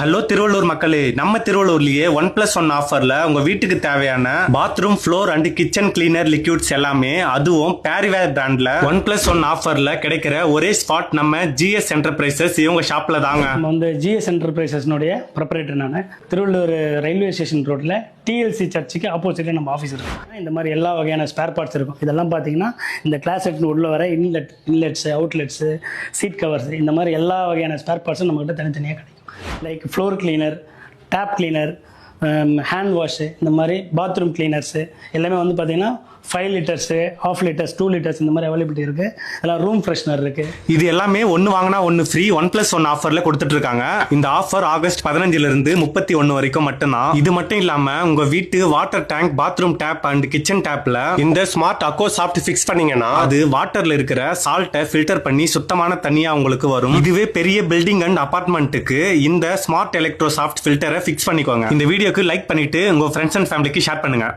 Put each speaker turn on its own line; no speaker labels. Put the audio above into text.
Hello Tiruvallur மக்களே, நம்ம திருவள்ளூர்லயே 1+1 ஆஃபர்ல உங்க வீட்டுக்கு தேவையான bathroom floor and kitchen cleaner liquids எல்லாமே, அதுவும் பேரிவேர் பிராண்ட்ல 1+1 ஆஃபர்ல கிடைக்கிற ஒரே ஸ்பாட் நம்ம ஜிஎஸ் என்டர்பிரைசஸ் இவங்க ஷாப்ல தாங்க.
நம்ம வந்து ஜிஎஸ் என்டர்பிரைசஸ்னுடைய ப்ரொப்ரைட்டர் நான். திருவள்ளூர் ரயில்வே ஸ்டேஷன் ரோட்ல டிஎல்சி சர்ச்சுக்கு ஆப்போசிட்ல நம்ம ஆஃபீஸ் இருக்கும். இந்த மாதிரி எல்லா வகையான ஸ்பேர் பார்ட்ஸ் இருக்கும். இதெல்லாம் பார்த்தீங்கன்னா இந்த கிளாஸ் உள்ள வர இன்லெட்ஸ், அவுட்லெட்ஸ், சீட் கவர்ஸ், இந்த மாதிரி எல்லா வகையான ஸ்பேர் பார்ட்ஸும் நம்மகிட்ட தனித்தனியாக கிடைக்கும். Like floor cleaner, tap cleaner, hand wash, இந்த மாதிரி பாத்ரூம் கிளீனர்ஸு எல்லாமே வந்து பார்த்தீங்கன்னா 5 லிட்டர்ஸு, 1/2 லிட்டர்ஸ், 2 லிட்டர்ஸ் இந்த மாதிரி அவைலபிலிட்டி இருக்குது. எல்லாம் ரூம் ஃப்ரெஷ்னர் இருக்குது.
இது எல்லாமே ஒன்று வாங்கினா ஒன்று ஃப்ரீ 1+1 ஆஃபர்ல கொடுத்துட்டு இருக்காங்க. இந்த ஆஃபர் ஆகஸ்ட் 15 இருந்து 31 வரைக்கும் மட்டும்தான். இது மட்டும் இல்லாம உங்க வீட்டு water tank, bathroom tap and kitchen டேப்ல இந்த ஸ்மார்ட் அக்கோ சாஃப்ட் ஃபிக்ஸ் பண்ணீங்கன்னா அது வாட்டர்ல இருக்கிற சால்ட்டை ஃபில்டர் பண்ணி சுத்தமான தண்ணியா உங்களுக்கு வரும். இதுவே பெரிய பில்டிங் அண்ட் அபார்ட்மெண்ட்டுக்கு இந்த ஸ்மார்ட் எலக்ட்ரோ சாஃப்ட் ஃபில்டரை ஃபிக்ஸ் பண்ணிக்கோங்க. இந்த வீடியோக்கு லைக் பண்ணிட்டு உங்க ஃப்ரெண்ட்ஸ் அண்ட் ஃபேமிலிக்கு ஷேர் பண்ணுங்க.